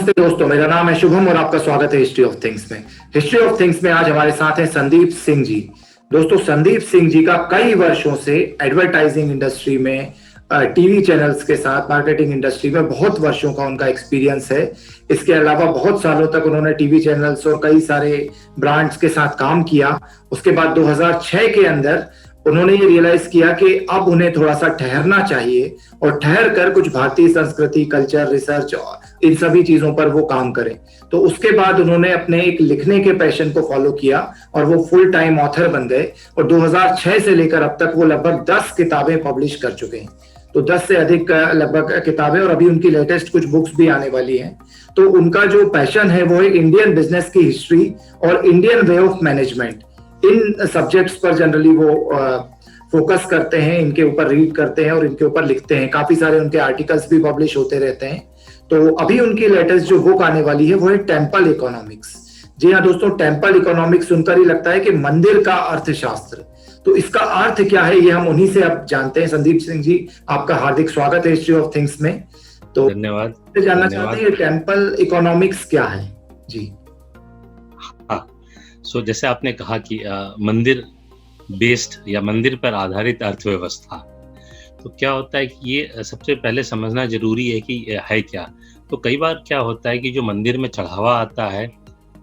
नमस्ते दोस्तों, मेरा नाम है शुभम और आपका स्वागत है हिस्ट्री ऑफ थिंग्स में। हिस्ट्री ऑफ थिंग्स में आज हमारे साथ हैं संदीप सिंह जी। दोस्तों, संदीप सिंह जी का कई वर्षों से एडवर्टाइजिंग इंडस्ट्री में, टीवी चैनल्स के साथ मार्केटिंग इंडस्ट्री में बहुत वर्षों का उनका एक्सपीरियंस है। इसके अलावा बहुत सालों तक उन्होंने टीवी चैनल्स और कई सारे ब्रांड्स के साथ काम किया। उसके बाद 2006 के अंदर उन्होंने ये रियलाइज किया कि अब उन्हें थोड़ा सा ठहरना चाहिए और ठहर कर कुछ भारतीय संस्कृति, कल्चर, रिसर्च और इन सभी चीजों पर वो काम करें। तो उसके बाद उन्होंने अपने एक लिखने के पैशन को फॉलो किया और वो फुल टाइम ऑथर बन गए और 2006 से लेकर अब तक वो लगभग 10 किताबें पब्लिश कर चुके हैं। तो 10 से अधिक लगभग किताबें, और अभी उनकी लेटेस्ट कुछ बुक्स भी आने वाली हैं। तो उनका जो पैशन है वो है इंडियन बिजनेस की हिस्ट्री और Indian way of management. In subjects पर जनरली वो फोकस करते हैं, इनके ऊपर रीड करते हैं और इनके ऊपर लिखते हैं। काफी सारे उनके आर्टिकल्स भी पब्लिश होते रहते हैं। तो अभी उनकी लेटेस्ट जो बुक आने वाली है वो है टेम्पल इकोनॉमिक्स। जी हाँ दोस्तों, टेम्पल इकोनॉमिक्स सुनकर ही लगता है कि मंदिर का अर्थशास्त्र। तो इसका अर्थ क्या है ये हम उन्हीं से अब जानते हैं। संदीप सिंह जी, आपका हार्दिक स्वागत है हिस्ट्री ऑफ थिंग्स में। तो धन्यवाद। जानना चाहते हैं टेम्पल इकोनॉमिक्स क्या है जी। सो जैसे आपने कहा कि मंदिर बेस्ड या मंदिर पर आधारित अर्थव्यवस्था, तो क्या होता है कि ये सबसे पहले समझना जरूरी है कि है क्या। तो कई बार क्या होता है कि जो मंदिर में चढ़ावा आता है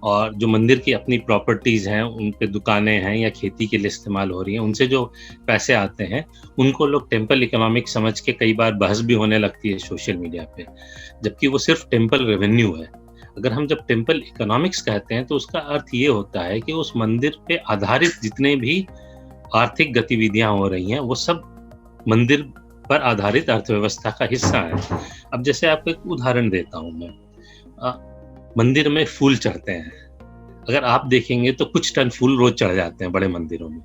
और जो मंदिर की अपनी प्रॉपर्टीज हैं, उन पे दुकानें हैं या खेती के लिए इस्तेमाल हो रही हैं, उनसे जो पैसे आते हैं उनको लोग टेम्पल इकोनॉमिक्स समझ के कई बार बहस भी होने लगती है सोशल मीडिया पे, जबकि वो सिर्फ टेम्पल रेवेन्यू है। अगर हम जब टेम्पल इकोनॉमिक्स कहते हैं तो उसका अर्थ ये होता है कि उस मंदिर पे आधारित जितने भी आर्थिक गतिविधियां हो रही हैं वो सब मंदिर पर आधारित अर्थव्यवस्था का हिस्सा है। अब जैसे आपको एक उदाहरण देता हूं मैं, मंदिर में फूल चढ़ते हैं। अगर आप देखेंगे तो कुछ टन फूल रोज चढ़ जाते हैं बड़े मंदिरों में,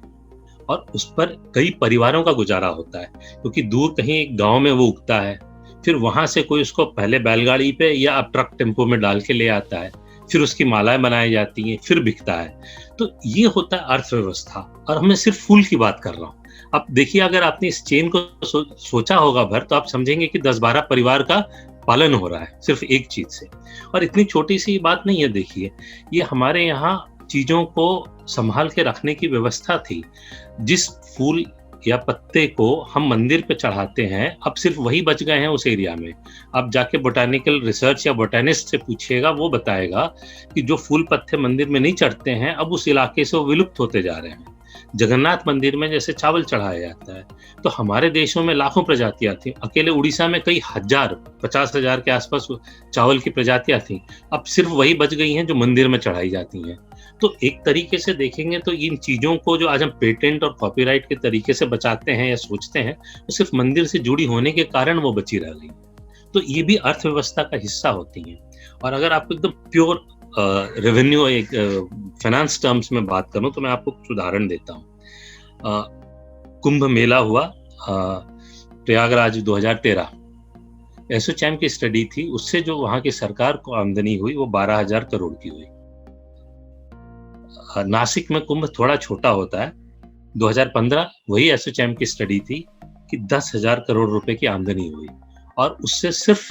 और उस पर कई परिवारों का गुजारा होता है, क्योंकि दूर कहीं एक गांव में वो उगता है, फिर वहां से कोई उसको पहले बैलगाड़ी पे या अब ट्रक टेम्पो में डाल के ले आता है, फिर उसकी मालाएं बनाई जाती हैं, फिर बिकता है। तो ये होता है अर्थव्यवस्था, और मैं सिर्फ फूल की बात कर रहा हूँ। अब देखिए, अगर आपने इस चेन को सोचा होगा भर, तो आप समझेंगे कि 10-12 परिवार का पालन हो रहा है सिर्फ एक चीज से। और इतनी छोटी सी बात नहीं है। देखिए, ये हमारे यहाँ चीजों को संभाल के रखने की व्यवस्था थी। जिस फूल या पत्ते को हम मंदिर पे चढ़ाते हैं, अब सिर्फ वही बच गए हैं उस एरिया में। अब जाके बोटानिकल रिसर्च या बोटेनिस्ट से पूछिएगा, वो बताएगा कि जो फूल पत्ते मंदिर में नहीं चढ़ते हैं अब उस इलाके से वो विलुप्त होते जा रहे हैं। जगन्नाथ मंदिर में जैसे चावल चढ़ाया जाता है, तो हमारे देशों में लाखों प्रजातियां थी। अकेले उड़ीसा में कई हजार, 50,000 के आसपास चावल की प्रजातियां थी। अब सिर्फ वही बच गई हैं जो मंदिर में चढ़ाई जाती हैं। तो एक तरीके से देखेंगे तो इन चीजों को जो आज हम पेटेंट और कॉपीराइट के तरीके से बचाते हैं या सोचते हैं, तो सिर्फ मंदिर से जुड़ी होने के कारण वो बची रह गई। तो ये भी अर्थव्यवस्था का हिस्सा होती हैं। और अगर आपको एकदम प्योर रेवेन्यू, एक फाइनेंस टर्म्स में बात करूं, तो मैं आपको कुछ उदाहरण देता हूं। कुंभ मेला हुआ प्रयागराज 2013, एसोचैम की स्टडी थी, उससे जो वहां की सरकार को आमदनी हुई वो 12,000 करोड़ की हुई। नासिक में कुंभ थोड़ा छोटा होता है, 2015 वही एसोचैम की स्टडी थी कि 10,000 करोड़ रुपए की आमदनी हुई, और उससे सिर्फ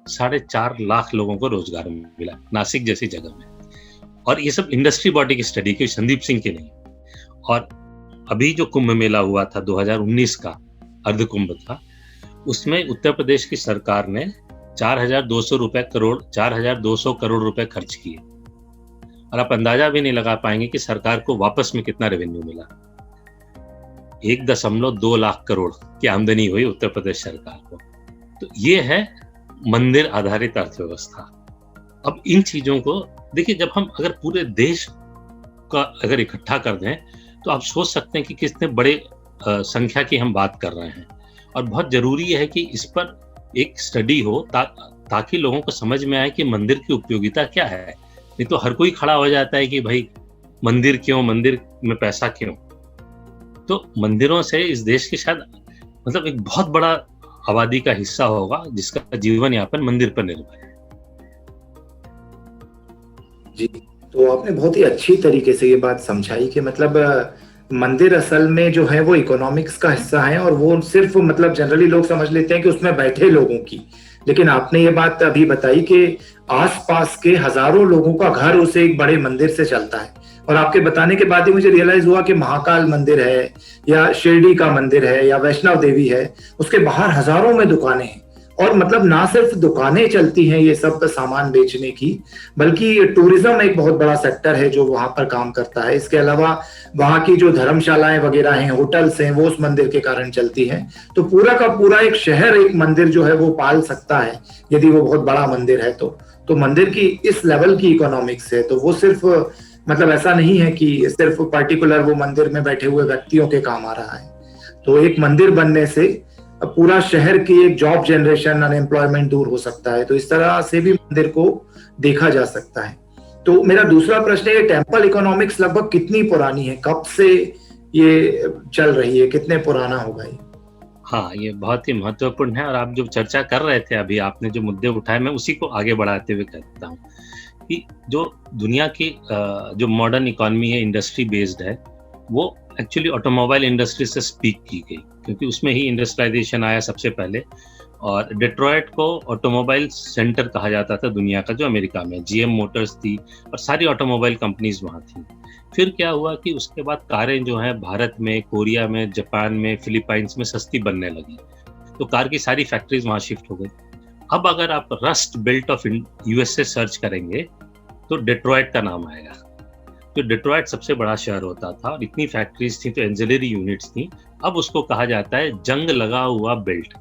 4.5 लाख लोगों को रोजगार मिला नासिक जैसी जगह में। और ये सब इंडस्ट्री बॉडी की स्टडी की, संदीप सिंह की नहीं। और अभी जो कुंभ मेला हुआ था 2019 का, अर्ध कुंभ था, उसमें उत्तर प्रदेश की सरकार ने 4,200 करोड़ रुपए खर्च किए, और आप अंदाजा भी नहीं लगा पाएंगे कि सरकार को वापस में कितना रेवेन्यू मिला। 1.2 लाख करोड़ की आमदनी हुई उत्तर प्रदेश सरकार को। तो ये है मंदिर आधारित अर्थव्यवस्था। अब इन चीजों को देखिए, जब हम अगर पूरे देश का अगर इकट्ठा कर दें तो आप सोच सकते हैं कि कितने बड़े संख्या की हम बात कर रहे हैं। और बहुत जरूरी है कि इस पर एक स्टडी हो ताकि लोगों को समझ में आए कि मंदिर की उपयोगिता क्या है। नहीं तो हर कोई खड़ा हो जाता है कि भाई मंदिर क्यों, मंदिर में पैसा क्यों। तो मंदिरों से इस देश की शायद मतलब एक बहुत बड़ा आबादी का हिस्सा होगा जिसका जीवन यापन मंदिर पर निर्भर है। जी, तो आपने बहुत ही अच्छी तरीके से ये बात समझाई कि मतलब मंदिर असल में जो है वो इकोनॉमिक्स का हिस्सा है, और वो सिर्फ मतलब जनरली लोग समझ लेते हैं कि उसमें बैठे लोगों की, लेकिन आपने ये बात अभी बताई कि आसपास के हजारों लोगों का घर उसे एक बड़े मंदिर से चलता है। और आपके बताने के बाद ही मुझे रियलाइज हुआ कि महाकाल मंदिर है या शिरडी का मंदिर है या वैष्णव देवी है, उसके बाहर हजारों में दुकानें हैं। और मतलब ना सिर्फ दुकानें चलती हैं ये सब सामान बेचने की, बल्कि टूरिज्म एक बहुत बड़ा सेक्टर है जो वहां पर काम करता है। इसके अलावा वहां की जो धर्मशालाएं वगैरह हैं, होटल्स हैं, वो उस मंदिर के कारण चलती हैं। तो पूरा का पूरा एक शहर एक मंदिर जो है वो पाल सकता है, यदि वो बहुत बड़ा मंदिर है तो मंदिर की इस लेवल की इकोनॉमिक्स है। तो वो सिर्फ मतलब ऐसा नहीं है कि सिर्फ पर्टिकुलर वो मंदिर में बैठे हुए व्यक्तियों के काम आ रहा है। तो एक मंदिर बनने से पूरा शहर की एक जॉब जनरेशन, अनएम्प्लॉयमेंट दूर हो सकता है। तो इस तरह से भी मंदिर को देखा जा सकता है। तो मेरा दूसरा प्रश्न है, टेम्पल इकोनॉमिक्स लगभग कितनी पुरानी है, कब से ये चल रही है, कितने पुराना होगा ये? हाँ, ये बहुत ही महत्वपूर्ण है और आप जो चर्चा कर रहे थे अभी, आपने जो मुद्दे उठाए, मैं उसी को आगे बढ़ाते हुए कहता हूँ कि जो दुनिया की जो मॉडर्न इकोनॉमी है, इंडस्ट्री बेस्ड है, वो एक्चुअली ऑटोमोबाइल इंडस्ट्री से स्पीक की गई, क्योंकि उसमें ही इंडस्ट्रियलाइजेशन आया सबसे पहले। और डेट्रॉयट को ऑटोमोबाइल सेंटर कहा जाता था दुनिया का, जो अमेरिका में जीएम मोटर्स थी और सारी ऑटोमोबाइल कंपनीज वहाँ थी। फिर क्या हुआ कि उसके बाद कारें जो हैं भारत में, कोरिया में, जापान में, फिलीपाइंस में सस्ती बनने लगी, तो कार की सारी फैक्ट्रीज वहाँ शिफ्ट हो गई। अब अगर आप rust belt of USA search करेंगे तो डेट्रॉयट का नाम आएगा। तो डेट्रॉयट सबसे बड़ा शहर होता था और इतनी फैक्ट्रीज थी, तो एंजिलरी यूनिट्स थी। अब उसको कहा जाता है जंग लगा हुआ बेल्ट,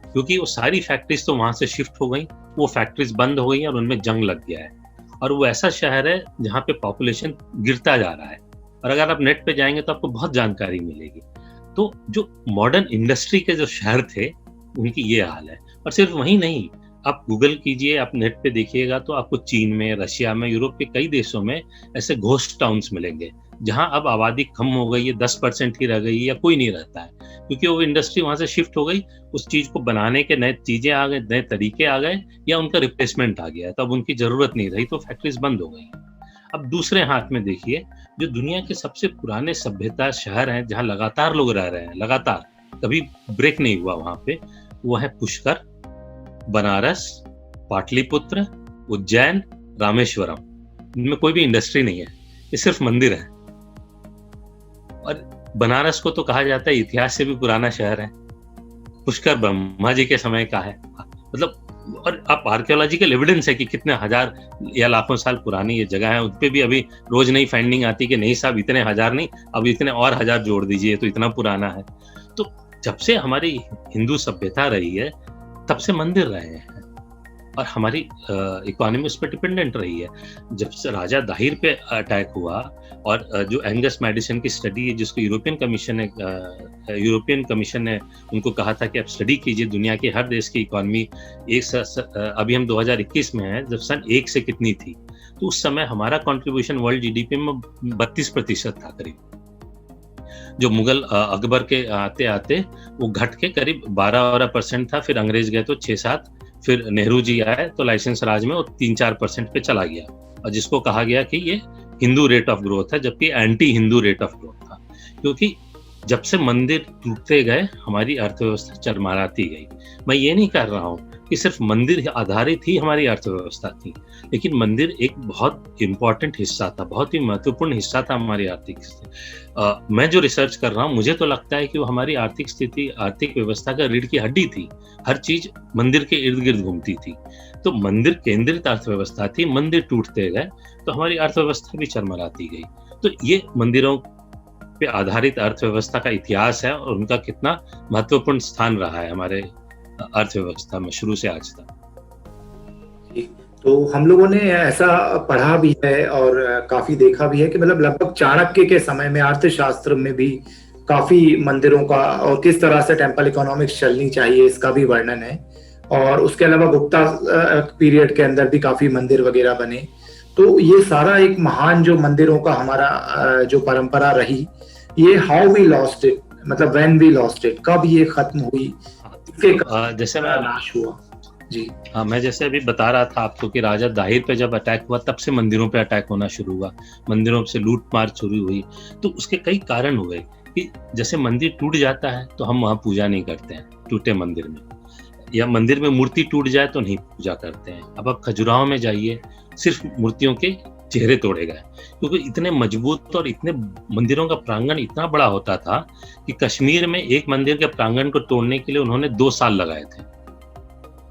क्योंकि वो सारी फैक्ट्रीज तो वहां से शिफ्ट हो गई, वो फैक्ट्रीज बंद हो गई और उनमें जंग लग गया है। और वो ऐसा शहर है जहाँ पे पॉपुलेशन गिरता जा रहा है, और अगर आप नेट पे जाएंगे तो आपको बहुत जानकारी मिलेगी। तो जो मॉडर्न इंडस्ट्री के जो शहर थे, उनकी ये हाल है। और सिर्फ वही नहीं, आप गूगल कीजिए, आप नेट पे देखिएगा तो आपको चीन में, रशिया में, यूरोप के कई देशों में ऐसे घोस्ट टाउन्स मिलेंगे, जहां अब आबादी कम हो गई है, 10% ही रह गई है या कोई नहीं रहता है, क्योंकि वो इंडस्ट्री वहां से शिफ्ट हो गई। उस चीज को बनाने के नए चीजें आ गए, नए तरीके आ गए, या उनका रिप्लेसमेंट आ गया है, तो अब उनकी जरूरत नहीं रही, तो फैक्ट्रीज बंद हो गई। अब दूसरे हाथ में देखिए, जो दुनिया के सबसे पुराने सभ्यता शहर हैं, जहां लगातार लोग रह रहे हैं, लगातार कभी ब्रेक नहीं हुआ वहां पे, वो है पुष्कर, बनारस, पाटलिपुत्र, उज्जैन, रामेश्वरम। इनमें कोई भी इंडस्ट्री नहीं है, ये सिर्फ मंदिर है। और बनारस को तो कहा जाता है इतिहास से भी पुराना शहर है। पुष्कर ब्रह्मा जी के समय का है, मतलब। और आप आर्कियोलॉजिकल एविडेंस है कि कितने हजार या लाखों साल पुरानी ये जगह है। उस पर भी अभी रोज नई फाइंडिंग आती कि नहीं साहब, इतने हजार नहीं, अब इतने और हजार जोड़ दीजिए, तो इतना पुराना है। तो जब से हमारी हिंदू सभ्यता रही है, तब से मंदिर रहे हैं और हमारी इकोनॉमी उस पर डिपेंडेंट रही है। जब से राजा दाहिर पे अटैक हुआ, और जो एंगस मैडिसन की स्टडी है, जिसको यूरोपियन कमीशन ने उनको कहा था कि आप स्टडी कीजिए दुनिया के हर देश की इकोनॉमी, अभी हम 2021 में हैं, जब सन 1 से कितनी थी, तो उस समय हमारा कंट्रीब्यूशन वर्ल्ड जीडीपी में 32% था करीब। जो मुगल अकबर के आते आते वो घट के करीब 12% था, फिर अंग्रेज गए तो 6-7, फिर नेहरू जी आए तो लाइसेंस राज में वो 3-4% पे चला गया, और जिसको कहा गया कि ये हिंदू रेट ऑफ ग्रोथ है, जबकि anti Hindu rate of growth था। क्योंकि जब से मंदिर टूटते गए, हमारी अर्थव्यवस्था चरमराती गई। मैं ये नहीं कर रहा हूँ कि सिर्फ मंदिर आधारित ही हमारी अर्थव्यवस्था थी, लेकिन मंदिर एक बहुत इंपॉर्टेंट हिस्सा था, बहुत ही महत्वपूर्ण हिस्सा था हमारी आर्थिक स्थिति। मैं जो रिसर्च कर रहा हूँ, मुझे तो लगता है कि वो हमारी आर्थिक स्थिति, आर्थिक व्यवस्था का रीढ़ की हड्डी थी। हर चीज मंदिर के इर्द गिर्द घूमती थी, तो मंदिर केंद्रित अर्थव्यवस्था थी। मंदिर टूटते गए तो हमारी अर्थव्यवस्था भी चरमराती गई। तो ये मंदिरों पे आधारित अर्थव्यवस्था का इतिहास है, और उनका कितना महत्वपूर्ण स्थान रहा है हमारे अर्थव्यवस्था में शुरू से आज तक। तो हम लोगों ने ऐसा पढ़ा भी है और काफी देखा भी है कि मतलब लगभग चाणक्य के समय में अर्थशास्त्र में भी काफी मंदिरों का और किस तरह से टेम्पल इकोनॉमिक्स चलनी चाहिए, इसका भी वर्णन है। और उसके अलावा गुप्ता पीरियड के अंदर भी काफी मंदिर वगैरह बने। तो ये सारा एक महान जो मंदिरों का हमारा जो परंपरा रही, ये हाउ वी लॉस्ट इट, मतलब व्हेन वी लॉस्ट इट, कब ये खत्म हुई, जैसे मैं नाश हुआ। जी। हाँ, मैं जैसे अभी बता रहा था आपको कि राजा दाहिर पे जब अटैक हुआ तब से मंदिरों पे अटैक होना शुरू हुआ, मंदिरों से लूट-मार शुरू हुई। तो उसके कई कारण हुए कि जैसे मंदिर टूट जाता है तो हम वहाँ पूजा नहीं करते हैं, टूटे मंदिर में। या मंदिर में मूर्ति टूट जाए तो नहीं पूजा करते हैं। अब आप खजुराहो में जाइए, सिर्फ़ मूर्तियों के चेहरे तोड़े गए, क्योंकि इतने मजबूत और इतने मंदिरों का प्रांगण इतना बड़ा होता था कि कश्मीर में एक मंदिर के प्रांगण को तोड़ने के लिए उन्होंने 2 साल लगाए थे।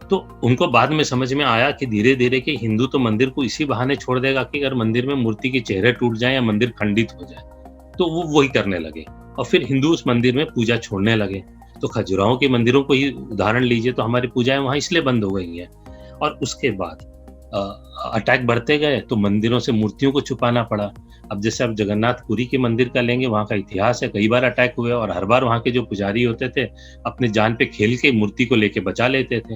तो उनको बाद में समझ में आया कि धीरे-धीरे कि हिंदू तो मंदिर को इसी बहाने छोड़ देगा कि अगर मंदिर में मूर्ति के चेहरे टूट जाएँ या मंदिर खंडित हो जाए, तो वो वही करने लगे और फिर हिंदू उस मंदिर में पूजा छोड़ने लगे। तो खजुराहो के मंदिरों को ही उदाहरण लीजिए तो हमारी पूजाएँ वहाँ इसलिए बंद हो गई हैं। और उसके बाद अटैक बढ़ते गए तो मंदिरों से मूर्तियों को छुपाना पड़ा। अब जैसे आप जगन्नाथपुरी के मंदिर का लेंगे, वहाँ का इतिहास है, कई बार अटैक हुए और हर बार वहाँ के जो पुजारी होते थे, अपनी जान पे खेल के मूर्ति को लेके बचा लेते थे।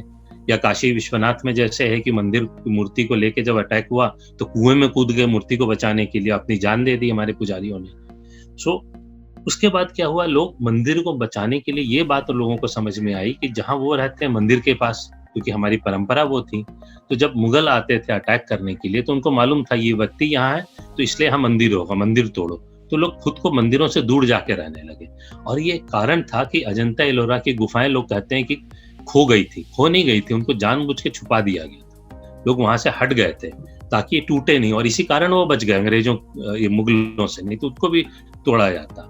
या काशी विश्वनाथ में जैसे है कि मंदिर की मूर्ति को लेके जब अटैक हुआ, तो कुएँ में कूद गए मूर्ति को बचाने के लिए, अपनी जान दे दी हमारे पुजारियों ने। सो उसके बाद क्या हुआ, लोग मंदिर को बचाने के लिए ये बात लोगों को समझ में आई कि जहाँ वो रहते हैं मंदिर के पास, क्योंकि हमारी परंपरा वो थी, तो जब मुगल आते थे अटैक करने के लिए तो उनको मालूम था ये व्यक्ति यहाँ है, तो इसलिए यहाँ मंदिर होगा, मंदिर तोड़ो। तो लोग खुद को मंदिरों से दूर जाके रहने लगे और ये कारण था कि अजंता एलोरा की गुफाएँ लोग कहते हैं कि खो गई थी, खो नहीं गई थी, उनको जानबूझ के छुपा दिया गया था। लोग वहाँ से हट गए थे ताकि ये टूटे नहीं और इसी कारण वो बच गए अंग्रेज़ों ये मुगलों से, नहीं तो उनको भी तोड़ा जाता।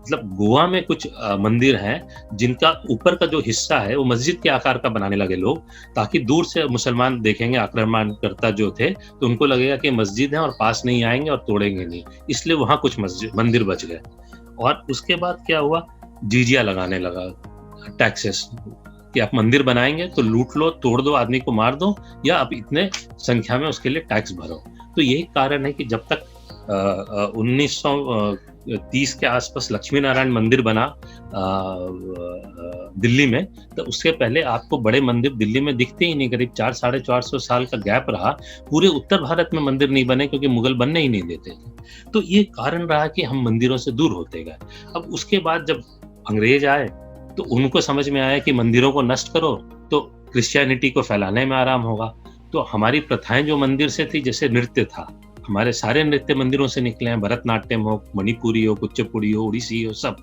मतलब गोवा में कुछ मंदिर हैं जिनका ऊपर का जो हिस्सा है वो मस्जिद के आकार का बनाने लगे लोग, ताकि दूर से मुसलमान देखेंगे आक्रमणकर्ता जो थे, तो उनको लगेगा कि मस्जिद है और पास नहीं आएँगे और तोड़ेंगे नहीं। इसलिए वहाँ कुछ मंदिर बच गए। और उसके बाद क्या हुआ, जिज़िया लगाने लगा, टैक्सेस कि आप मंदिर बनाएँगे तो लूट लो, तोड़ दो, आदमी को मार दो या आप इतने संख्या में उसके लिए टैक्स भरो। तो यही कारण है कि जब तक 1930 के आसपास लक्ष्मी नारायण मंदिर बना दिल्ली में, तो उससे पहले आपको बड़े मंदिर दिल्ली में दिखते ही नहीं, करीब 4 साढ़े 400 साल का गैप रहा। पूरे उत्तर भारत में मंदिर नहीं बने क्योंकि मुगल बनने ही नहीं देते थे। तो ये कारण रहा कि हम मंदिरों से दूर होते गए। अब उसके बाद जब अंग्रेज आए, तो उनको समझ में आया कि मंदिरों को नष्ट करो, तो क्रिश्चियनिटी को फैलाने में आराम होगा। तो हमारी प्रथाएँ जो मंदिर से थी, जैसे नृत्य था, हमारे सारे नृत्य मंदिरों से निकले हैं, भरतनाट्यम हो, मणिपुरी हो, कुचिपुड़ी हो, ओडिसी हो, सब।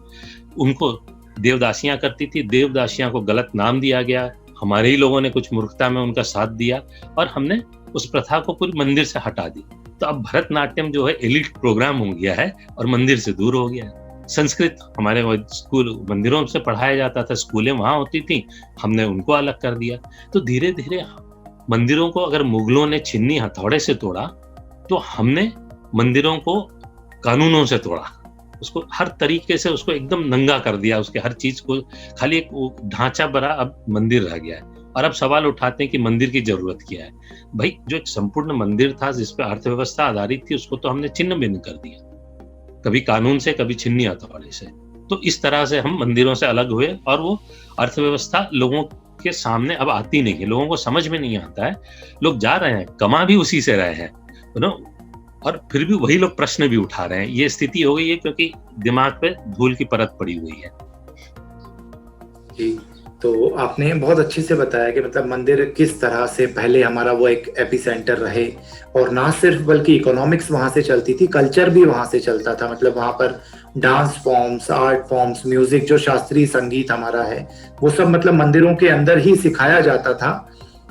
उनको देवदासियाँ करती थी, देवदासियाँ को गलत नाम दिया गया, हमारे ही लोगों ने कुछ मूर्खता में उनका साथ दिया और हमने उस प्रथा को पूरी मंदिर से हटा दी। तो अब भरतनाट्यम जो है एलीट प्रोग्राम हो गया है और मंदिर से दूर हो गया है। संस्कृत हमारे वो स्कूल मंदिरों से पढ़ाया जाता था, स्कूलें वहाँ होती थी, हमने उनको अलग कर दिया। तो धीरे-धीरे मंदिरों को अगर मुगलों ने छीनी हथौड़े से तोड़ा, तो हमने मंदिरों को कानूनों से तोड़ा। उसको हर तरीके से उसको एकदम नंगा कर दिया, उसके हर चीज़ को खाली एक वो ढाँचा भरा अब मंदिर रह गया है। और अब सवाल उठाते हैं कि मंदिर की ज़रूरत क्या है? भई जो एक संपूर्ण मंदिर था जिस पे अर्थव्यवस्था आधारित थी, उसको तो हमने छिन्न-भिन्न कर दिया। कभी कानून से, कभी छीनी हथौड़े से। तो इस तरह से हम मंदिरों से अलग हुए और वो अर्थव्यवस्था लोगों के सामने अब आती नहीं है, लोगों को समझ में नहीं आता है। लोग जा रहे हैं, कमा भी उसी से रहे हैं, यू नो और फिर भी वही लोग प्रश्न भी उठा रहे हैं। ये स्थिति हो गई है क्योंकि दिमाग पे धूल की परत पड़ी हुई है। जी, तो आपने बहुत अच्छे से बताया कि मतलब मंदिर किस तरह से पहले हमारा वो एक एपिसेंटर रहे और ना सिर्फ बल्कि इकोनॉमिक्स वहाँ से चलती थी, कल्चर भी वहाँ से चलता था। मतलब वहाँ पर dance forms, art forms, music, जो शास्त्रीय संगीत हमारा है, वो सब मतलब मंदिरों के अंदर ही सिखाया जाता था।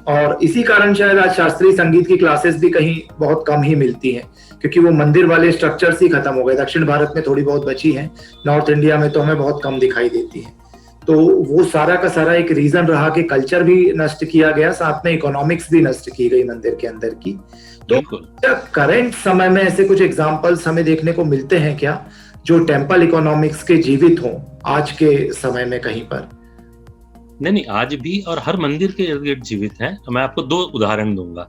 और इसी कारण शायद आज शास्त्रीय संगीत की क्लासेस भी कहीं बहुत कम ही मिलती हैं, क्योंकि वो मंदिर वाले स्ट्रक्चर्स ही खत्म हो गए। दक्षिण भारत में थोड़ी बहुत बची हैं, नॉर्थ इंडिया में तो हमें बहुत कम दिखाई देती है। तो वो सारा का सारा एक रीजन रहा कि कल्चर भी नष्ट किया गया, साथ में इकोनॉमिक्स भी नष्ट की गई मंदिर के अंदर की। तो क्या करंट समय में ऐसे कुछ एग्जांपल्स हमें देखने को मिलते हैं क्या, जो टेम्पल इकोनॉमिक्स के जीवित हों आज के समय में कहीं पर? नहीं, आज भी और हर मंदिर के इर्द-गिर्द जीवित हैं। तो मैं आपको 2 उदाहरण दूँगा।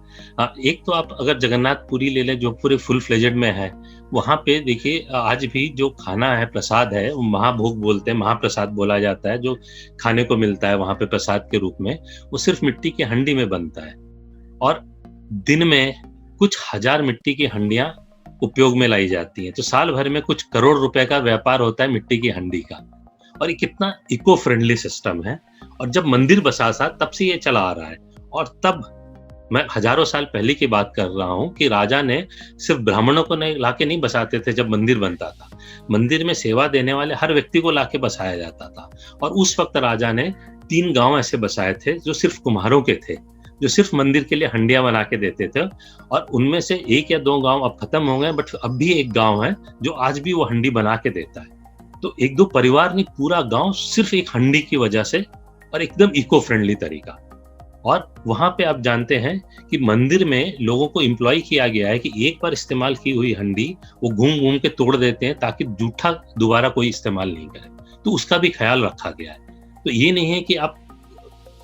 एक तो आप अगर जगन्नाथपुरी ले लें जो पूरे फुल फ्लेजेड में है, वहाँ पे देखिए आज भी जो खाना है, प्रसाद है, वो महाभोग बोलते हैं, महाप्रसाद बोला जाता है, जो खाने को मिलता है वहाँ पे प्रसाद के रूप में, वो सिर्फ़ मिट्टी की हंडी में बनता है। और दिन में कुछ हज़ार मिट्टी की हंडियाँ उपयोग में लाई जाती हैं। तो साल भर में कुछ करोड़ रुपए का व्यापार होता है मिट्टी की हंडी का। और ये कितना इको फ्रेंडली सिस्टम है और जब मंदिर बसा तब से ये चला आ रहा है और तब मैं हजारों साल पहले की बात कर रहा हूँ कि राजा ने सिर्फ ब्राह्मणों को नहीं लाके नहीं बसाते थे जब मंदिर बनता था। मंदिर में सेवा देने वाले हर व्यक्ति को लाके बसाया जाता था। और उस वक्त राजा ने 3 गांव ऐसे बसाए थे जो सिर्फ कुम्हारों के थे, जो सिर्फ मंदिर के लिए हंडिया बना के देते थे। और उनमें से 1 या 2 गांव अब खत्म हो गए, बट अब भी एक गांव है जो आज भी वो हंडी बना के देता है। तो 1-2 परिवार नहीं, पूरा गांव सिर्फ एक हंडी की वजह से, और एकदम इको फ्रेंडली तरीका। और वहां पे आप जानते हैं कि मंदिर में लोगों को एम्प्लॉय किया गया है कि एक बार इस्तेमाल की हुई हंडी वो घूम घूम के तोड़ देते हैं ताकि जूठा दोबारा कोई इस्तेमाल नहीं करे। तो उसका भी ख्याल रखा गया है। तो ये नहीं है कि आप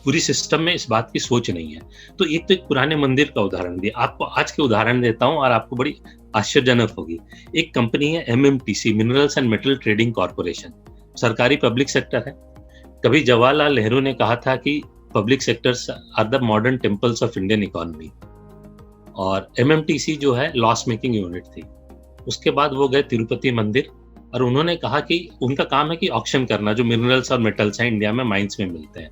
पूरी सिस्टम में इस बात की सोच नहीं है। तो एक पुराने मंदिर का उदाहरण दिया, आपको आज के उदाहरण देता हूँ और आपको बड़ी आश्चर्यजनक होगी। एक कंपनी है MMTC, minerals and metal trading corporation, सरकारी पब्लिक सेक्टर है। कभी जवाहरलाल नेहरू ने कहा था कि public sectors are the modern temples of Indian economy. और MMTC जो है लॉस मेकिंग यूनिट थी। उसके बाद वो गए तिरुपति मंदिर और उन्होंने कहा कि उनका काम है कि ऑक्शन करना, जो मिनरल्स और मेटल्स हैं इंडिया में माइंस में मिलते हैं।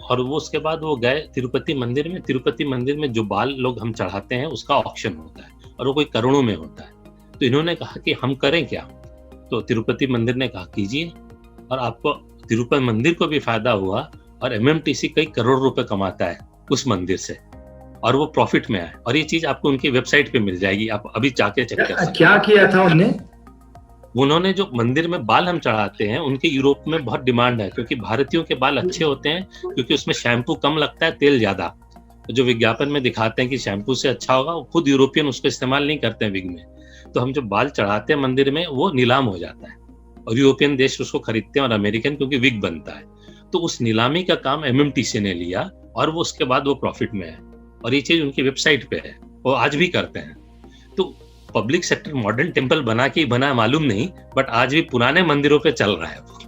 और वो उसके बाद वो गए तिरुपति मंदिर में। तिरुपति मंदिर में जो बाल लोग हम चढ़ाते हैं उसका ऑक्शन होता है और वो कोई करोड़ों में होता है। तो इन्होंने कहा कि हम करें क्या? तो तिरुपति मंदिर ने कहा कीजिए, और आपको तिरुपति मंदिर को भी फायदा हुआ और MMTC कई करोड़ रुपए कमाता है उस मंदिर से, और वो प्रॉफिट में आए। और ये चीज आपको उनकी वेबसाइट पे मिल जाएगी, आप अभी जाके चेक कर सकते हैं। क्या किया था उन्होंने जो मंदिर में बाल हम चढ़ाते हैं उनके यूरोप में बहुत डिमांड है, क्योंकि भारतीयों के बाल अच्छे होते हैं, क्योंकि उसमें शैम्पू कम लगता है, तेल ज्यादा। तो जो विज्ञापन में दिखाते हैं कि शैम्पू से अच्छा होगा, वो खुद यूरोपियन उसको इस्तेमाल नहीं करते हैं विग में। तो हम जो बाल चढ़ाते हैं मंदिर में वो नीलाम हो जाता है और यूरोपियन देश उसको खरीदते हैं और अमेरिकन, क्योंकि विग बनता है। तो उस नीलामी का काम MMTC ने लिया और वो उसके बाद वो प्रॉफिट में है, और ये चीज उनकी वेबसाइट पे है, वो आज भी करते हैं। तो पब्लिक सेक्टर मॉडर्न टेम्पल बना के बना मालूम नहीं, बट आज भी पुराने मंदिरों पे चल रहा है वो।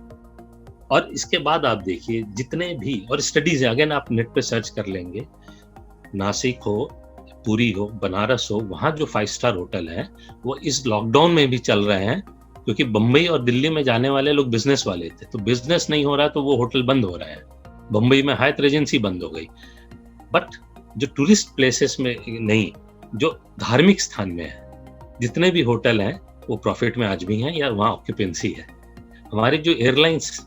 और इसके बाद आप देखिए जितने भी और स्टडीज है, अगेन आप नेट पे सर्च कर लेंगे, नासिक हो, पुरी हो, बनारस हो, वहां जो 5 स्टार होटल है वो इस लॉकडाउन में भी चल रहे हैं, क्योंकि बम्बई और दिल्ली में जाने वाले लोग बिजनेस वाले थे। तो बिजनेस नहीं हो रहा तो वो होटल बंद हो रहे हैं। बम्बई में हायत रेजेंसी बंद हो गई। बट जो टूरिस्ट प्लेसेस में नहीं, जो धार्मिक स्थान में है, जितने भी होटल हैं वो प्रॉफिट में आज भी हैं या वहाँ ऑक्यूपेंसी है। हमारे जो एयरलाइंस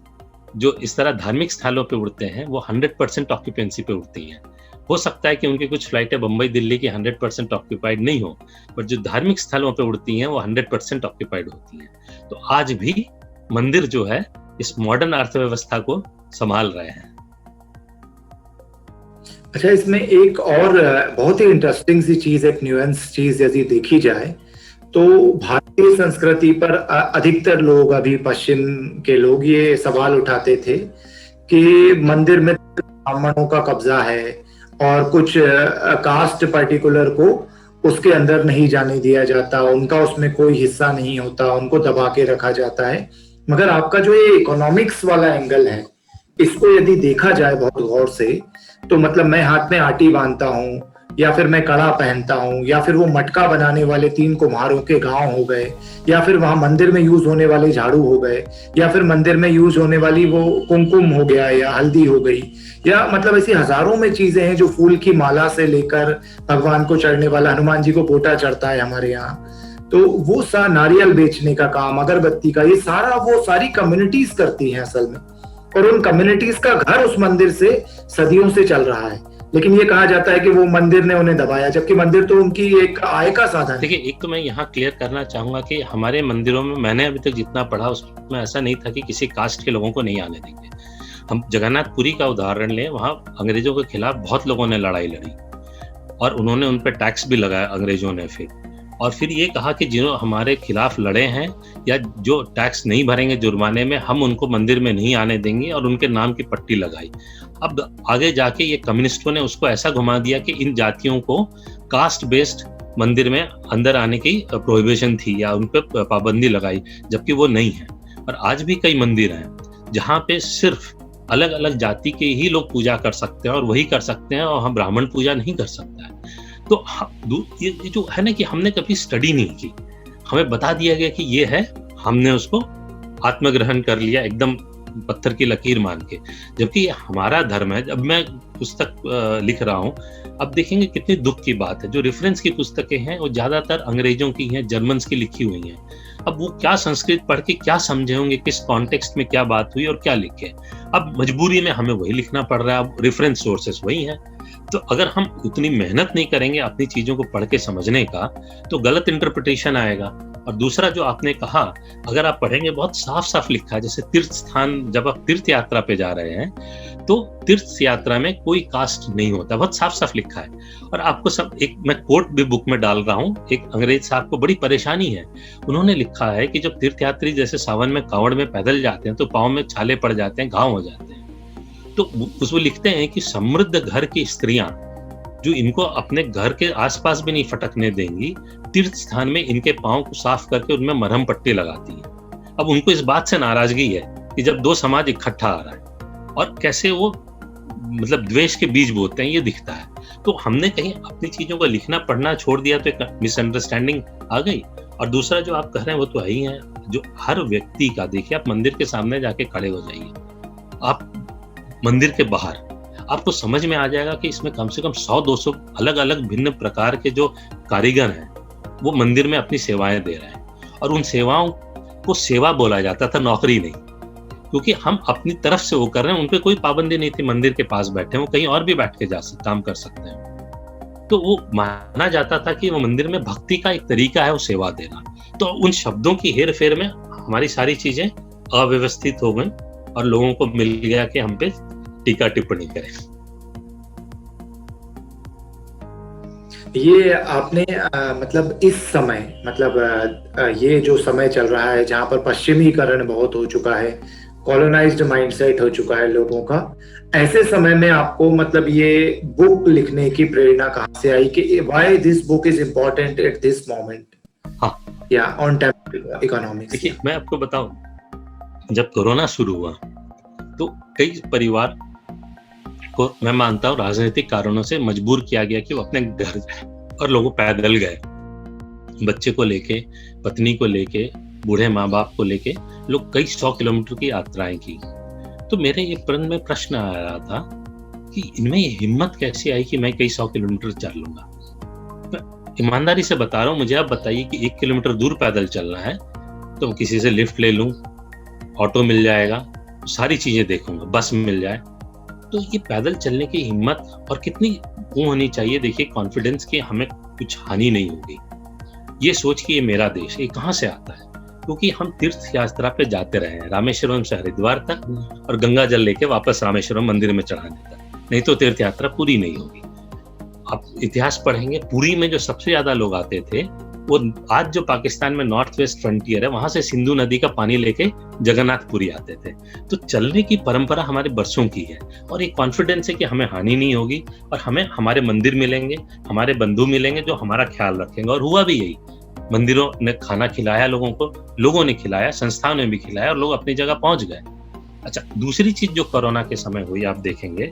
जो इस तरह धार्मिक स्थलों पे उड़ते हैं वो 100% ऑक्यूपेंसी पे उड़ती हैं। हो सकता है कि उनकी कुछ फ्लाइटें बम्बई दिल्ली की 100% ऑक्यूपाइड नहीं हो, बट जो धार्मिक स्थलों पे उड़ती हैं वो 100% ऑक्यूपाइड होती हैं। तो आज भी मंदिर जो है इस मॉडर्न अर्थव्यवस्था को संभाल रहे हैं। अच्छा, इसमें एक और बहुत ही इंटरेस्टिंग सी चीज, एक न्यूएंस चीज यदि देखी जाए तो भारतीय संस्कृति पर अधिकतर लोग, अभी पश्चिम के लोग ये सवाल उठाते थे कि मंदिर में ब्राह्मणों का कब्जा है और कुछ कास्ट पर्टिकुलर को उसके अंदर नहीं जाने दिया जाता, उनका उसमें कोई हिस्सा नहीं होता, उनको दबा के रखा जाता है। मगर आपका जो ये इकोनॉमिक्स वाला एंगल है, इसको यदि देखा जाए बहुत गौर से, तो मतलब मैं हाथ में आटी बांधता हूँ, या फिर मैं कड़ा पहनता हूँ, या फिर वो मटका बनाने वाले 3 कुम्हारों के गांव हो गए, या फिर वहां मंदिर में यूज होने वाले झाड़ू हो गए, या फिर मंदिर में यूज होने वाली वो कुमकुम हो गया या हल्दी हो गई, या मतलब ऐसी हजारों में चीजें हैं जो फूल की माला से लेकर भगवान को चढ़ने वाला, हनुमान जी को पोटा चढ़ता है हमारे यहाँ, तो वो नारियल बेचने का काम, अगरबत्ती का, ये सारा वो सारी कम्युनिटीज करती हैं असल में, और उन कम्युनिटीज का घर उस मंदिर से सदियों से चल रहा है। लेकिन ये कहा जाता है कि वो मंदिर ने उन्हें दबाया, जबकि मंदिर तो उनकी एक आय का साधन है। देखिए, एक तो मैं यहाँ क्लियर करना चाहूंगा कि हमारे मंदिरों में मैंने अभी तक जितना पढ़ा उसमें ऐसा नहीं था कि किसी कास्ट के लोगों को नहीं आने देंगे। हम जगन्नाथपुरी का उदाहरण लें, वहां अंग्रेजों के खिलाफ बहुत लोगों ने लड़ाई लड़ी और उन्होंने उन पर टैक्स भी लगाया अंग्रेजों ने फिर ये कहा कि जो हमारे खिलाफ लड़े हैं या जो टैक्स नहीं भरेंगे जुर्माने में, हम उनको मंदिर में नहीं आने देंगे, और उनके नाम की पट्टी लगाई। अब आगे जाके ये कम्युनिस्टों ने उसको ऐसा घुमा दिया कि इन जातियों को कास्ट बेस्ड मंदिर में अंदर आने की प्रोहिबिशन थी या उन पर पाबंदी लगाई, जबकि वो नहीं है। और आज भी कई मंदिर हैं जहाँ पे सिर्फ अलग अलग जाति के ही लोग पूजा कर सकते हैं और वही कर सकते हैं, और हम ब्राह्मण पूजा नहीं कर सकता है। तो ये जो है ना कि हमने कभी स्टडी नहीं की, हमें बता दिया गया कि ये है, हमने उसको आत्मग्रहण कर लिया, एकदम पत्थर की लकीर मान के, जबकि ये हमारा धर्म है। अब मैं पुस्तक लिख रहा हूँ, अब देखेंगे कितनी दुख की बात है, जो रेफरेंस की पुस्तकें हैं वो ज़्यादातर अंग्रेजों की हैं, जर्मन्स की लिखी हुई हैं। अब वो क्या संस्कृत पढ़ के क्या समझे होंगे, किस कॉन्टेक्स्ट में क्या बात हुई और क्या लिखे। अब मजबूरी में हमें वही लिखना पड़ रहा है, अब रेफरेंस सोर्सेस वही हैं। तो अगर हम उतनी मेहनत नहीं करेंगे अपनी चीज़ों को पढ़ के समझने का, तो गलत इंटरप्रिटेशन आएगा। और दूसरा जो आपने कहा, अगर आप पढ़ेंगे बहुत साफ-साफ लिखा है, जैसे तीर्थ स्थान, जब आप तीर्थ यात्रा पे जा रहे हैं, तो तीर्थ यात्रा में कोई कास्ट नहीं होता, बहुत साफ-साफ लिखा है। और आपको सब एक मैं कोट भी बुक में डाल रहा हूँ, एक अंग्रेज साहब को बड़ी परेशानी है। उन्होंने लिखा है कि जब तीर्थयात्री जैसे सावन में कांवड़ में पैदल जाते हैं, तो पाँव में छाले पड़ जाते हैं, घाव हो जाते हैं। तो उसमें लिखते हैं कि समृद्ध घर की स्त्रियां जो इनको अपने घर के आसपास भी नहीं फटकने देंगी, तीर्थ स्थान में इनके पांव को साफ करके उनमें मरहम पट्टी लगाती हैं। अब उनको इस बात से नाराजगी है कि जब दो समाज इकट्ठा आ रहा है और कैसे वो मतलब द्वेष के बीज बोते हैं, ये दिखता है। तो हमने कहीं अपनी चीजों को लिखना पढ़ना छोड़ दिया तो एक मिसअंडरस्टैंडिंग आ गई। और दूसरा जो आप कह रहे हैं वो तो है ही है, जो हर व्यक्ति का, देखिए आप मंदिर के सामने जाके खड़े हो जाइए, आप मंदिर के बाहर आपको समझ में आ जाएगा कि इसमें कम से कम 100-200 अलग अलग भिन्न प्रकार के जो कारीगर हैं वो मंदिर में अपनी सेवाएं दे रहे हैं। और उन सेवाओं को सेवा बोला जाता था, नौकरी नहीं, क्योंकि हम अपनी तरफ से वो कर रहे हैं। उन पे कोई पाबंदी नहीं थी, मंदिर के पास बैठे, वो कहीं और भी बैठ के काम कर सकते हैं। तो वो माना जाता था कि वो मंदिर में भक्ति का एक तरीका है वो सेवा देना। तो उन शब्दों की हेर फेर में हमारी सारी चीजें अव्यवस्थित हो गई और लोगों को मिल गया कि हम पे टीका टिप्पणी करें। ये आपने मतलब इस समय, मतलब ये जो समय चल रहा है जहां पर पश्चिमीकरण बहुत हो चुका है, कॉलोनाइज्ड माइंडसेट हो चुका है लोगों का, ऐसे समय में आपको मतलब ये बुक लिखने की प्रेरणा कहाँ से आई कि why this book is important at this moment? हाँ, या ऑन टाइम इकोनॉमिक्स। देखिए मैं आपको बताऊं, जब कोरोना शुरू हुआ तो कई परिवार को मैं मानता हूँ राजनीतिक कारणों से मजबूर किया गया कि वो अपने घर जाए, और लोग पैदल गए, बच्चे को लेके, पत्नी को लेके, बूढ़े माँ बाप को लेके लोग कई 100 किलोमीटर की यात्राएं की। तो मेरे ये में प्रश्न आ रहा था कि इनमें ये हिम्मत कैसी आई कि मैं कई 100 किलोमीटर चल लूंगा। तो ईमानदारी से बता रहा हूँ, मुझे आप बताइए कि 1 किलोमीटर दूर पैदल चलना है तो किसी से लिफ्ट ले लूं, ऑटो मिल जाएगा, सारी चीजें देखूंगा, बस मिल जाए। तो ये पैदल चलने की हिम्मत और कितनी वो होनी चाहिए, देखिए कॉन्फिडेंस कि हमें कुछ हानि नहीं होगी, ये सोच कि ये मेरा देश, ये कहाँ से आता है? क्योंकि हम तीर्थ यात्रा पे जाते रहे हैं, रामेश्वरम से हरिद्वार तक, और गंगा जल लेके वापस रामेश्वरम मंदिर में चढ़ाने तक, नहीं तो तीर्थ यात्रा पूरी नहीं होगी। आप इतिहास पढ़ेंगे, पुरी में जो सबसे ज्यादा लोग आते थे वो आज जो पाकिस्तान में नॉर्थ वेस्ट फ्रंटियर है, वहां से सिंधु नदी का पानी लेके जगन्नाथपुरी आते थे। तो चलने की परंपरा हमारे बरसों की है, और एक कॉन्फिडेंस है कि हमें हानि नहीं होगी और हमें हमारे मंदिर मिलेंगे, हमारे बंधु मिलेंगे जो हमारा ख्याल रखेंगे। और हुआ भी यही, मंदिरों ने खाना खिलाया लोगों को, लोगों ने खिलाया, संस्थाओं ने भी खिलाया, और लोग अपनी जगह पहुंच गए। अच्छा, दूसरी चीज जो कोरोना के समय हुई, आप देखेंगे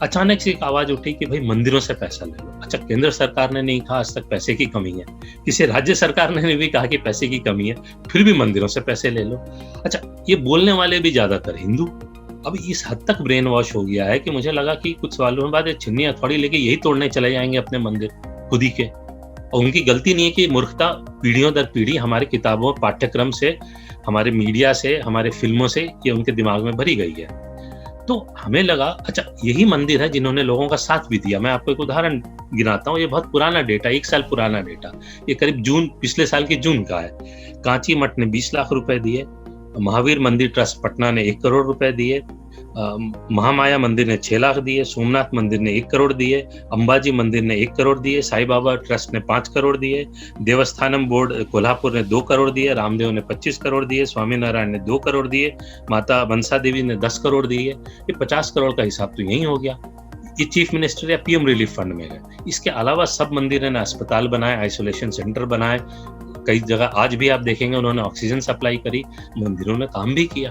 अचानक से एक आवाज उठी कि भाई मंदिरों से पैसा ले लो। अच्छा, केंद्र सरकार ने नहीं कहा आज तक पैसे की कमी है, किसी राज्य सरकार ने भी कहा कि पैसे की कमी है, फिर भी मंदिरों से पैसे ले लो। अच्छा, ये बोलने वाले भी ज्यादातर हिंदू। अब इस हद तक ब्रेन वॉश हो गया है कि मुझे लगा कि कुछ सालों बाद छिन्नी हथौड़ी लेके यही तोड़ने चले जाएंगे अपने मंदिर खुद ही के। और उनकी गलती नहीं है कि मूर्खता पीढ़ियों दर पीढ़ी हमारी किताबों, पाठ्यक्रम से, हमारे मीडिया से, हमारे फिल्मों से ये उनके दिमाग में भरी गई है। तो हमें लगा अच्छा यही मंदिर है जिन्होंने लोगों का साथ भी दिया। मैं आपको एक उदाहरण गिनाता हूँ, ये बहुत पुराना डेटा, 1 साल पुराना डेटा, ये करीब जून, पिछले साल के जून का है। कांची मठ ने 20 लाख रुपए दिए, महावीर मंदिर ट्रस्ट पटना ने 1 करोड़ रुपए दिए, महामाया मंदिर ने 6 लाख दिए, सोमनाथ मंदिर ने 1 करोड़ दिए, अंबाजी मंदिर ने 1 करोड़ दिए, साई बाबा ट्रस्ट ने 5 करोड़ दिए, देवस्थानम बोर्ड कोल्हापुर ने 2 करोड़ दिए, रामदेव ने 25 करोड़ दिए, स्वामी नारायण ने 2 करोड़ दिए, माता मनसा देवी ने 10 करोड़ दिए। ये 50 करोड़ का हिसाब तो यही हो गया। ये चीफ मिनिस्टर या पीएम रिलीफ फंड में गए। इसके अलावा सब मंदिरों ने अस्पताल बनाए, आइसोलेशन सेंटर बनाए, कई जगह आज भी आप देखेंगे उन्होंने ऑक्सीजन सप्लाई करी, मंदिरों ने काम भी किया।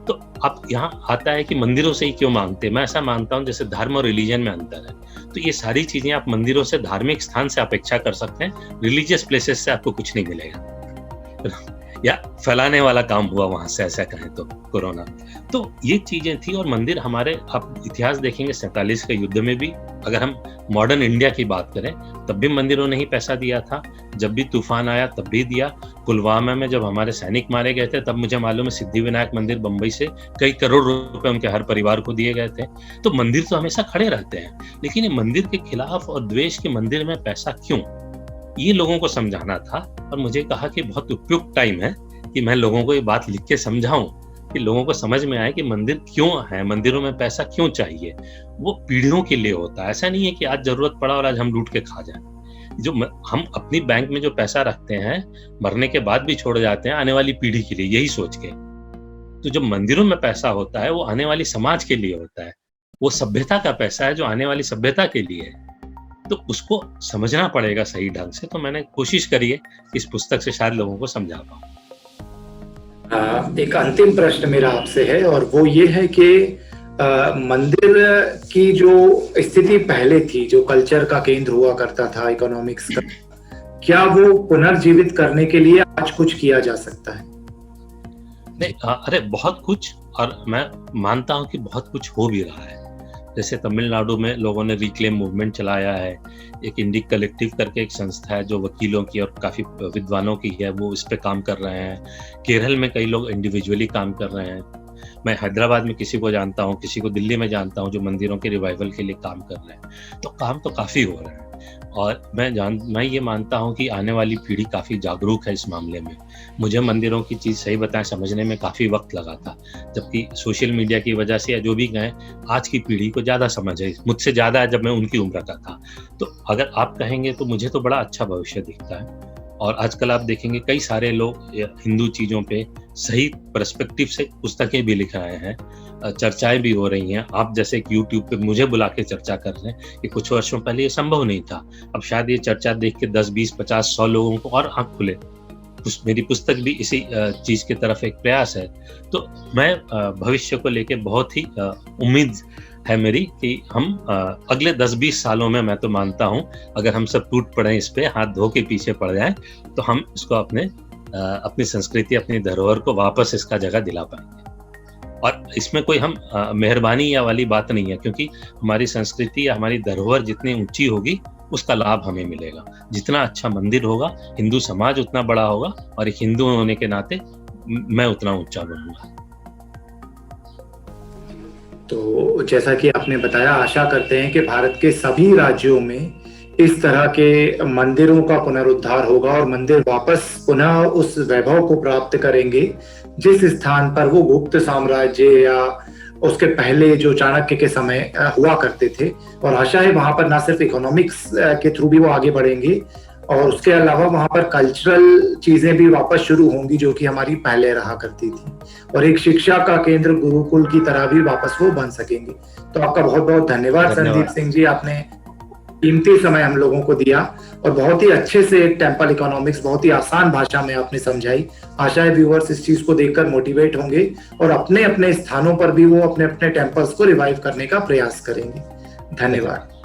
तो अब यहाँ आता है कि मंदिरों से ही क्यों मांगते हैं। मैं ऐसा मानता हूँ जैसे धर्म और रिलीजन में अंतर है, तो ये सारी चीजें आप मंदिरों से, धार्मिक स्थान से अपेक्षा कर सकते हैं, रिलीजियस प्लेसेस से आपको कुछ नहीं मिलेगा। या फैलाने वाला काम हुआ वहाँ से, ऐसा कहें तो कोरोना। तो ये चीज़ें थी और मंदिर हमारे, आप इतिहास देखेंगे 47 के युद्ध में भी, अगर हम मॉडर्न इंडिया की बात करें तब भी मंदिरों ने ही पैसा दिया था, जब भी तूफान आया तब भी दिया। पुलवामा में जब हमारे सैनिक मारे गए थे तब मुझे मालूम है सिद्धिविनायक मंदिर बम्बई से कई करोड़ रुपए उनके हर परिवार को दिए गए थे। तो मंदिर तो हमेशा खड़े रहते हैं, लेकिन ये मंदिर के खिलाफ और द्वेष के मंदिर में पैसा क्यों, ये लोगों को समझाना था। और मुझे कहा कि बहुत उपयुक्त टाइम है कि मैं लोगों को ये बात लिख के समझाऊं कि लोगों को समझ में आए कि मंदिर क्यों है, मंदिरों में पैसा क्यों चाहिए। वो पीढ़ियों के लिए होता है, ऐसा नहीं है कि आज जरूरत पड़ा और आज हम लूट के खा जाएं। हम अपनी बैंक में जो पैसा रखते हैं मरने के बाद भी छोड़ जाते हैं आने वाली पीढ़ी के लिए, यही सोच के। तो जब मंदिरों में पैसा होता है वो आने वाली समाज के लिए होता है, वो सभ्यता का पैसा है जो आने वाली सभ्यता के लिए है। तो उसको समझना पड़ेगा सही ढंग से। तो मैंने कोशिश करी है कि इस पुस्तक से शायद लोगों को समझा पाऊं। एक अंतिम प्रश्न मेरा आपसे है और वो ये है कि मंदिर की जो स्थिति पहले थी, जो कल्चर का केंद्र हुआ करता था, इकोनॉमिक्स का, क्या वो पुनर्जीवित करने के लिए आज कुछ किया जा सकता है? नहीं, अरे बहुत कुछ, और मैं मानता हूं कि बहुत कुछ हो भी रहा है। जैसे तमिलनाडु में लोगों ने रिक्लेम मूवमेंट चलाया है, एक इंडिक कलेक्टिव करके एक संस्था है जो वकीलों की और काफ़ी विद्वानों की है, वो इस पे काम कर रहे हैं। केरल में कई लोग इंडिविजुअली काम कर रहे हैं। मैं हैदराबाद में किसी को जानता हूँ, किसी को दिल्ली में जानता हूँ जो मंदिरों के रिवाइवल के लिए काम कर रहे हैं। तो काम तो काफ़ी हो रहा है और मैं ये मानता हूँ कि आने वाली पीढ़ी काफ़ी जागरूक है इस मामले में। मुझे मंदिरों की चीज़ सही बताएं समझने में काफ़ी वक्त लगा था, जबकि सोशल मीडिया की वजह से या जो भी कहें आज की पीढ़ी को ज़्यादा समझ है, मुझसे ज़्यादा है जब मैं उनकी उम्र का था। तो अगर आप कहेंगे तो मुझे तो बड़ा अच्छा भविष्य दिखता है। और आजकल आप देखेंगे कई सारे लोग हिंदू चीज़ों पे सही पर्सपेक्टिव से पुस्तकें भी लिख रहे हैं, चर्चाएं भी हो रही हैं। आप जैसे कि यूट्यूब पे मुझे बुला के चर्चा कर रहे हैं कि कुछ वर्षों पहले ये संभव नहीं था। अब शायद ये चर्चा देख के 10, 20, 50, 100 लोगों को और आँख खुले। मेरी पुस्तक भी इसी चीज़ की तरफ एक प्रयास है। तो मैं भविष्य को लेके बहुत ही उम्मीद है मेरी कि हम अगले 10-20 सालों में, मैं तो मानता हूं, अगर हम सब टूट पड़े इस पे, हाथ धो के पीछे पड़ जाएं, तो हम इसको अपनी संस्कृति, अपनी धरोहर को वापस इसका जगह दिला पाएंगे। और इसमें कोई हम मेहरबानी या वाली बात नहीं है, क्योंकि हमारी संस्कृति या हमारी धरोहर जितनी ऊंची होगी उसका लाभ हमें मिलेगा। जितना अच्छा मंदिर होगा, हिंदू समाज उतना बड़ा होगा और एक हिंदू होने के नाते मैं उतना ऊंचा बनूंगा। तो जैसा कि आपने बताया, आशा करते हैं कि भारत के सभी राज्यों में इस तरह के मंदिरों का पुनरुद्धार होगा और मंदिर वापस पुनः उस वैभव को प्राप्त करेंगे जिस स्थान पर वो गुप्त साम्राज्य या उसके पहले जो चाणक्य के समय हुआ करते थे। और आशा है वहां पर ना सिर्फ इकोनॉमिक्स के थ्रू भी वो आगे बढ़ेंगे और उसके अलावा वहां पर कल्चरल चीजें भी वापस शुरू होंगी जो कि हमारी पहले रहा करती थी, और एक शिक्षा का केंद्र गुरुकुल की तरह भी वापस वो बन सकेंगे। तो आपका बहुत बहुत धन्यवाद संदीप सिंह जी, आपने कीमती समय हम लोगों को दिया और बहुत ही अच्छे से टेम्पल इकोनॉमिक्स बहुत ही आसान भाषा में आपने समझाई। आशा है व्यूअर्स इस चीज को देखकर मोटिवेट होंगे और अपने अपने स्थानों पर भी वो अपने अपने टेम्पल्स को रिवाइव करने का प्रयास करेंगे। धन्यवाद।